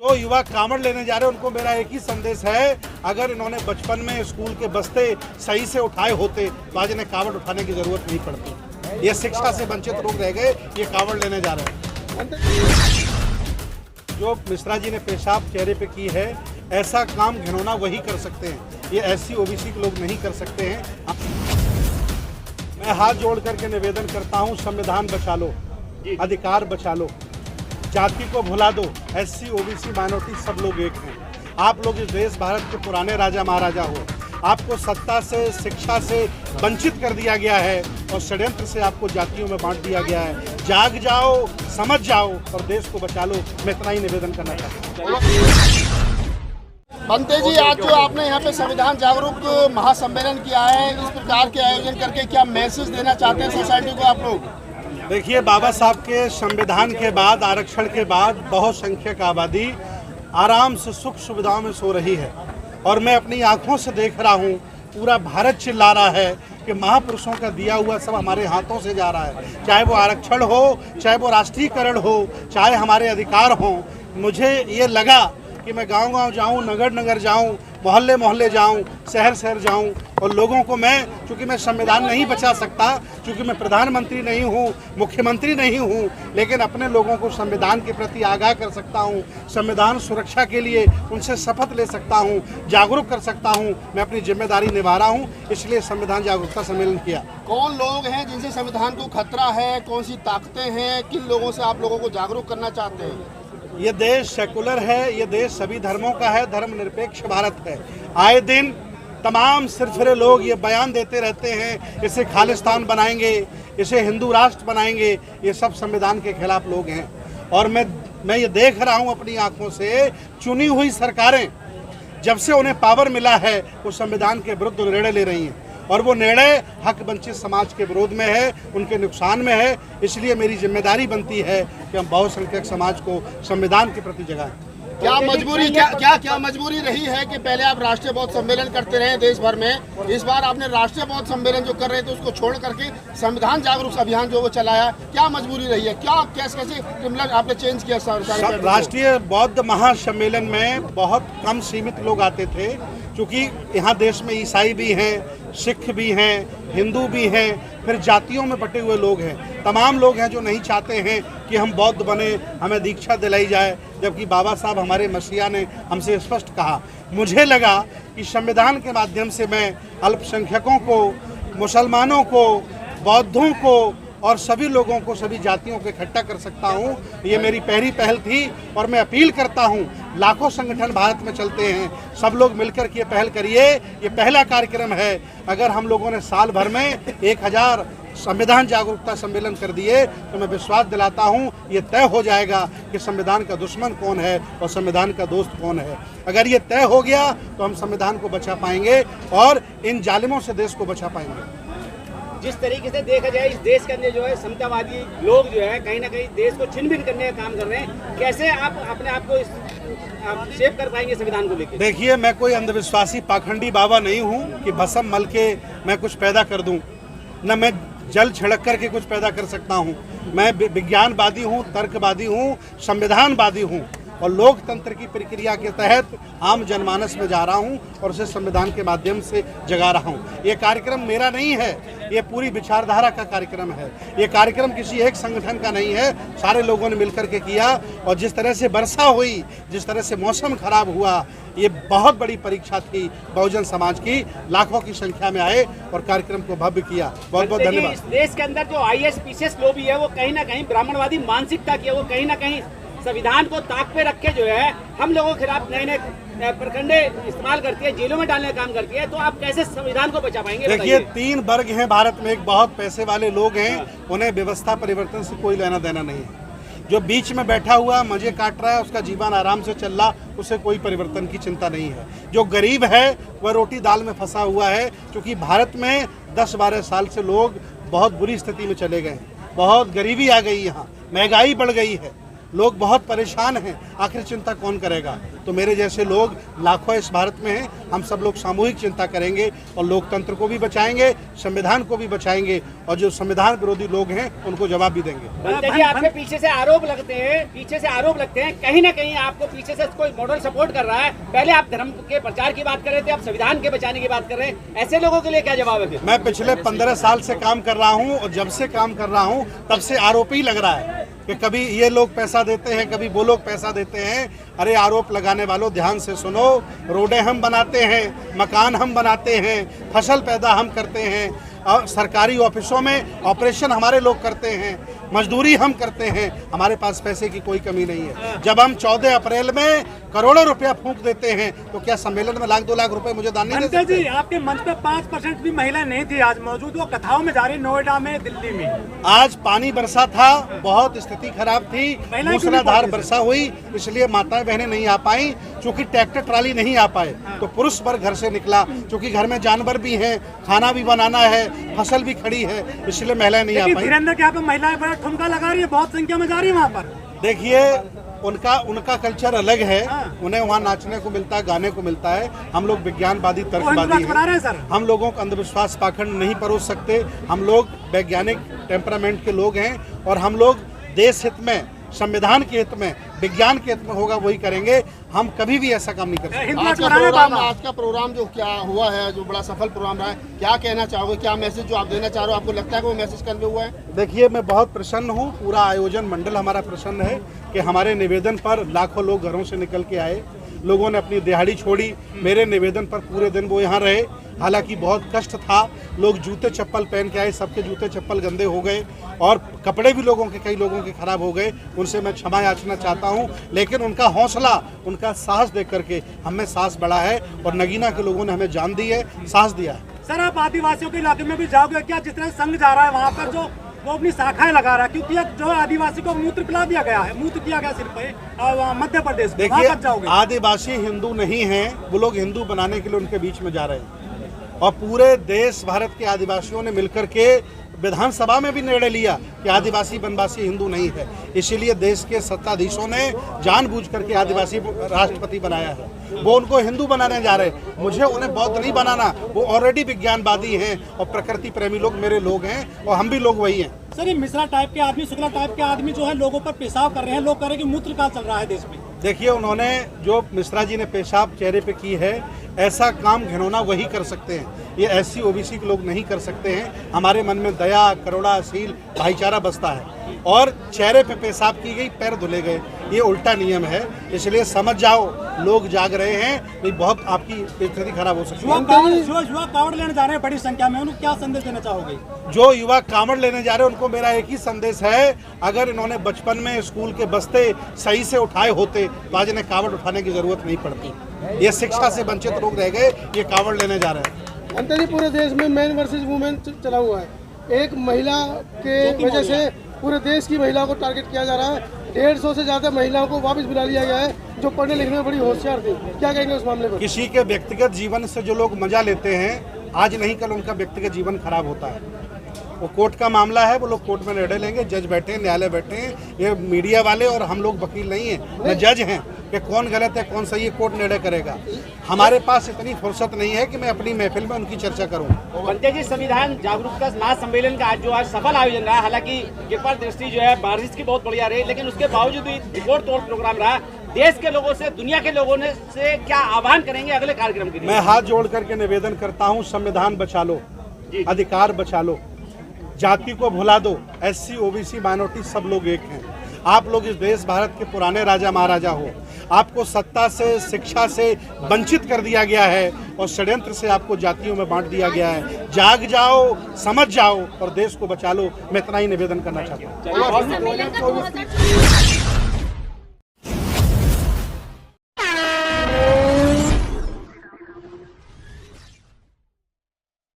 तो युवा कांवड़ लेने जा रहे हैं, उनको मेरा एक ही संदेश है, अगर इन्होंने बचपन में स्कूल के बस्ते सही से उठाए होते तो आज इन्हें कांवड़ उठाने की जरूरत नहीं पड़ती। ये शिक्षा से वंचित लोग रह गए, ये कांवड़ लेने जा रहे हैं। जो मिश्रा जी ने पेशाब चेहरे पे की है, ऐसा काम घिनौना वही कर सकते हैं, ये SC OBC के लोग नहीं कर सकते हैं। मैं हाथ जोड़ करके निवेदन करता हूँ, संविधान बचा लो, अधिकार बचा लो, जाति को भुला दो। SC OBC माइनॉरिटी सब लोग एक हैं। आप लोग इस देश भारत के पुराने राजा महाराजा हो, आपको सत्ता से शिक्षा से वंचित कर दिया गया है और षड्यंत्र से आपको जातियों में बांट दिया गया है। जाग जाओ, समझ जाओ और देश को बचा लो। मैं इतना ही निवेदन करना चाहता हूँ। बनते जी, आज जो आपने यहाँ पे संविधान जागरूक महासम्मेलन किया है, इस प्रकार के आयोजन करके क्या मैसेज देना चाहते हैं सोसाइटी को आप लोग? देखिए, बाबा साहब के संविधान के बाद, आरक्षण के बाद बहुसंख्यक आबादी आराम से सुख सुविधाओं में सो रही है और मैं अपनी आंखों से देख रहा हूँ, पूरा भारत चिल्ला रहा है कि महापुरुषों का दिया हुआ सब हमारे हाथों से जा रहा है। चाहे वो आरक्षण हो, चाहे वो राष्ट्रीयकरण हो, चाहे हमारे अधिकार हों। मुझे ये लगा कि मैं गांव-गांव जाऊं, नगर-नगर जाऊं, मोहल्ले-मोहल्ले जाऊं, शहर-शहर जाऊं और लोगों को मैं, चूँकि मैं संविधान नहीं बचा सकता, चूँकि मैं प्रधानमंत्री नहीं हूं, मुख्यमंत्री नहीं हूं, लेकिन अपने लोगों को संविधान के प्रति आगाह कर सकता हूं, संविधान सुरक्षा के लिए उनसे शपथ ले सकता हूं, जागरूक कर सकता हूं। मैं अपनी जिम्मेदारी निभा रहा हूं, इसलिए संविधान जागरूकता सम्मेलन किया। कौन लोग हैं जिनसे संविधान को खतरा है, कौन सी ताकतें हैं, किन लोगों से आप लोगों को जागरूक करना चाहते हैं? ये देश सेकुलर है, ये देश सभी धर्मों का है, धर्मनिरपेक्ष भारत है। आए दिन तमाम सिरफिरे लोग ये बयान देते रहते हैं, इसे खालिस्तान बनाएंगे, इसे हिंदू राष्ट्र बनाएंगे। ये सब संविधान के खिलाफ लोग हैं और मैं ये देख रहा हूँ अपनी आंखों से, चुनी हुई सरकारें जब से उन्हें पावर मिला है वो संविधान के विरुद्ध निर्णय ले रही हैं और वो निर्णय हक वंचित समाज के विरोध में है, उनके नुकसान में है। इसलिए मेरी जिम्मेदारी बनती है कि हम बहुसंख्यक समाज को संविधान के प्रति जगाएं। क्या मजबूरी रही है कि पहले आप राष्ट्रीय बौद्ध सम्मेलन करते रहे देश भर में, इस बार आपने राष्ट्रीय बौद्ध सम्मेलन जो कर रहे थे उसको छोड़ करके संविधान जागरूक अभियान जो वो चलाया, क्या मजबूरी रही है? क्या कैसे आपने चेंज किया? राष्ट्रीय बौद्ध महासम्मेलन में बहुत कम सीमित लोग आते थे, क्योंकि यहाँ देश में ईसाई भी हैं, सिख भी हैं, हिंदू भी हैं, फिर जातियों में बटे हुए लोग हैं। तमाम लोग हैं जो नहीं चाहते हैं कि हम बौद्ध बने, हमें दीक्षा दिलाई जाए, जबकि बाबा साहब हमारे मसीहा ने हमसे स्पष्ट कहा। मुझे लगा कि संविधान के माध्यम से मैं अल्पसंख्यकों को, मुसलमानों को, बौद्धों को और सभी लोगों को, सभी जातियों को इकट्ठा कर सकता हूं। ये मेरी पहली पहल थी और मैं अपील करता हूं, लाखों संगठन भारत में चलते हैं, सब लोग मिलकर के ये पहल करिए। ये पहला कार्यक्रम है। अगर हम लोगों ने साल भर में 1000 संविधान जागरूकता सम्मेलन कर दिए तो मैं विश्वास दिलाता हूं ये तय हो जाएगा कि संविधान का दुश्मन कौन है और संविधान का दोस्त कौन है। अगर ये तय हो गया तो हम संविधान को बचा पाएंगे और इन जालिमों से देश को बचा पाएंगे। जिस तरीके से देखा जाए, इस देश के अंदर जो है समतावादी लोग जो है कहीं ना कहीं देश को छिन-भिन करने का काम कर रहे हैं, कैसे आप अपने आप को शेप कर पाएंगे संविधान को लेकर? देखिए, मैं कोई अंधविश्वासी पाखंडी बाबा नहीं हूँ कि भस्म मल के मैं कुछ पैदा कर दूँ, न मैं जल छिड़क करके कुछ पैदा कर सकता हूँ। मैं विज्ञानवादी हूँ, तर्कवादी हूँ, संविधानवादी हूँ और लोकतंत्र की प्रक्रिया के तहत आम जनमानस में जा रहा हूं और उसे संविधान के माध्यम से जगा रहा हूं। ये कार्यक्रम मेरा नहीं है, ये पूरी विचारधारा का कार्यक्रम है। ये कार्यक्रम किसी एक संगठन का नहीं है, सारे लोगों ने मिलकर के किया और जिस तरह से वर्षा हुई, जिस तरह से मौसम खराब हुआ, ये बहुत बड़ी परीक्षा थी बहुजन समाज की। लाखों की संख्या में आए और कार्यक्रम को भव्य किया। बहुत बहुत धन्यवाद। इस देश के अंदर जो IS-PCS लोबी है वो कहीं ना कहीं ब्राह्मणवादी मानसिकता की है, वो कहीं ना कहीं संविधान को ताक पे रख के जो है हम लोगों के खिलाफ नए नए प्रखंडे इस्तेमाल करती है, जेलों में डालने का काम करती है। तो आप कैसे संविधान को बचा पाएंगे? देखिए, 3 वर्ग हैं भारत में। एक बहुत पैसे वाले लोग हैं, उन्हें व्यवस्था परिवर्तन से कोई लेना देना नहीं है। जो बीच में बैठा हुआ मजे काट रहा है, उसका जीवन आराम से चल रहा, उसे कोई परिवर्तन की चिंता नहीं है। जो गरीब है वह रोटी दाल में फंसा हुआ है, क्योंकि भारत में 10-12 साल से लोग बहुत बुरी स्थिति में चले गए हैं। बहुत गरीबी आ गई, यहाँ महंगाई बढ़ गई है, लोग बहुत परेशान हैं, आखिर चिंता कौन करेगा। तो मेरे जैसे लोग लाखों इस भारत में हैं, हम सब लोग सामूहिक चिंता करेंगे और लोकतंत्र को भी बचाएंगे, संविधान को भी बचाएंगे और जो संविधान विरोधी लोग हैं उनको जवाब भी देंगे। बंते जी, आपके पीछे से आरोप लगते हैं कहीं ना कहीं आपको पीछे से कोई मॉडल सपोर्ट कर रहा है। पहले आप धर्म के प्रचार की बात कर रहे थे, अब संविधान के बचाने की बात कर रहे हैं। ऐसे लोगों के लिए क्या जवाब है? मैं पिछले 15 साल से काम कर रहा हूं और जब से काम कर रहा हूं तब से आरोप ही लग रहा है कि कभी ये लोग पैसा देते हैं, कभी वो लोग पैसा देते हैं। अरे आरोप लगाने वालों, ध्यान से सुनो, रोडें हम बनाते हैं, मकान हम बनाते हैं, फसल पैदा हम करते हैं और सरकारी ऑफिसों में ऑपरेशन हमारे लोग करते हैं, मजदूरी हम करते हैं, हमारे पास पैसे की कोई कमी नहीं है। जब हम 14 अप्रैल में करोड़ों रुपया फूंक देते हैं तो क्या सम्मेलन में 1-2 लाख रुपए मुझे दान नहीं दे सकते? जी, आपके मंच पे 5% भी महिला नहीं थी आज मौजूद, वो कथाओं में जा रही, नोएडा में, दिल्ली में। आज पानी बरसा था, बहुत स्थिति खराब थी, मूसलाधार वर्षा हुई, इसलिए माताएं बहनें नहीं आ पाई। चूंकि ट्रैक्टर ट्राली नहीं आ पाए तो पुरुष वर्ग घर से निकला, चूंकि घर में जानवर भी हैं, खाना भी बनाना है, फसल भी खड़ी है, इसलिए महिलाएं नहीं आ पाई। धीरेन्द्र के यहाँ पे महिलाएं बड़ा ठुमका लगा रही है, बहुत संख्या में जा रही है वहाँ पर। देखिए, उनका कल्चर अलग है, उन्हें वहाँ नाचने को मिलता है, गाने को मिलता है। हम लोग विज्ञानवादी, तर्कवादी हैं, हम लोगों को अंधविश्वास पाखंड नहीं परोस सकते। हम लोग वैज्ञानिक टेम्परामेंट के लोग हैं और हम लोग देश हित में, संविधान के हित में, विज्ञान के हित में होगा वही करेंगे। हम कभी भी ऐसा काम नहीं कर सकते। आज का प्रोग्राम जो क्या हुआ है, जो बड़ा सफल प्रोग्राम रहा है, क्या कहना चाहोगे? क्या मैसेज जो आप देना चाह रहे हो, आपको लगता है कि वो मैसेज कन्वे हुआ है? देखिए, मैं बहुत प्रसन्न हूँ, पूरा आयोजन मंडल हमारा प्रसन्न है कि हमारे निवेदन पर लाखों लोग घरों से निकल के आए, लोगों ने अपनी दिहाड़ी छोड़ी, मेरे निवेदन पर पूरे दिन वो यहाँ रहे। हालांकि बहुत कष्ट था, लोग जूते चप्पल पहन के आए, सबके जूते चप्पल गंदे हो गए और कपड़े भी लोगों के, कई लोगों के खराब हो गए। उनसे मैं क्षमा याचना चाहता हूं, लेकिन उनका हौसला, उनका साहस देख करके हमें साहस बढ़ा है और नगीना के लोगों ने हमें जान दी है, साहस दिया है। सर, आप आदिवासियों के इलाके में भी जाओगे क्या? जिस तरह संघ जा रहा है वहाँ पर, जो वो अपनी शाखाएं लगा रहा है, क्योंकि जो आदिवासी को मूत्र पिला दिया गया है, मूत्र किया गया सिर पे मध्य प्रदेश में। देखिए, आदिवासी हिंदू नहीं है, वो लोग हिंदू बनाने के लिए उनके बीच में जा रहे हैं और पूरे देश भारत के आदिवासियों ने मिलकर के विधानसभा में भी निर्णय लिया कि आदिवासी वनवासी हिंदू नहीं है। इसीलिए देश के सत्ताधीशों ने जानबूझ करके आदिवासी राष्ट्रपति बनाया है। वो उनको हिंदू बनाने जा रहे हैं, मुझे उन्हें बौद्ध नहीं बनाना। वो ऑलरेडी विज्ञानवादी हैं और प्रकृति प्रेमी लोग मेरे लोग हैं और हम भी लोग वही हैं। सर, ये मिश्रा टाइप के आदमी, शुक्ला टाइप के आदमी जो है लोगों पर पेशाब कर रहे हैं, लोग कह रहे हैं कि मूत्र काल चल रहा है देश में। देखिए, उन्होंने जो मिश्रा जी ने पेशाब चेहरे पे की है, ऐसा काम घिनौना वही कर सकते हैं, ये SC OBC के लोग नहीं कर सकते हैं। हमारे मन में दया, करुणा, शील, भाईचारा बसता है और चेहरे पे पेशाब की गई, पैर धुले गए, ये उल्टा नियम है। इसलिए समझ जाओ, लोग जाग रहे हैं, नहीं बहुत आपकी स्थिति खराब हो सकती है। युवा कांवड़ लेने जा रहे हैं बड़ी संख्या में, उनको क्या संदेश देना चाहोगे? जो युवा कांवड़ लेने जा रहे हैं उनको मेरा एक ही संदेश है, अगर इन्होंने बचपन में स्कूल के बस्ते सही से उठाए होते तो आज इन्हें कांवड़ उठाने की जरूरत नहीं पड़ती। ये शिक्षा से वंचित लोग रह गए, ये कांवड़ लेने जा रहे हैं। अंतर जी, पूरे देश में मैन वर्सेस वुमेन चला हुआ है। एक महिला के वजह से पूरे देश की महिलाओं को टारगेट किया जा रहा है। 150 से ज्यादा महिलाओं को वापस बुला लिया गया है जो पढ़ने लिखने में बड़ी होशियार थी। क्या कहेंगे उस मामले पर? किसी के व्यक्तिगत जीवन से जो लोग मजा लेते हैं, आज नहीं कल उनका व्यक्तिगत जीवन खराब होता है। वो कोर्ट का मामला है, वो लोग कोर्ट में निर्णय लेंगे, जज बैठे हैं, न्यायालय बैठे हैं। ये मीडिया वाले और हम लोग वकील नहीं हैं, न जज हैं कि कौन गलत है कौन सही है, कोर्ट निर्णय करेगा। हमारे पास इतनी फुर्सत नहीं है कि मैं अपनी महफिल में उनकी चर्चा करूं। बंते जी, संविधान जागरूकता महासम्मेलन का आज सफल आयोजन रहा। हालांकि कृपा दृष्टि जो है बारिश की बहुत बढ़िया रही, लेकिन उसके बावजूद भी रिकॉर्ड तोड़ प्रोग्राम रहा। देश के लोगों से, दुनिया के लोगों ने से क्या आह्वान करेंगे अगले कार्यक्रम के लिए? मैं हाथ जोड़ करके निवेदन करता हूँ, संविधान बचा लो, अधिकार बचा लो, जाति को भुला दो। SC OBC माइनॉरिटी सब लोग एक हैं। आप लोग इस देश भारत के पुराने राजा महाराजा हो, आपको सत्ता से, शिक्षा से वंचित कर दिया गया है और षड्यंत्र से आपको जातियों में बांट दिया गया है। जाग जाओ, समझ जाओ और देश को बचा लो। मैं इतना ही निवेदन करना चाहता हूँ।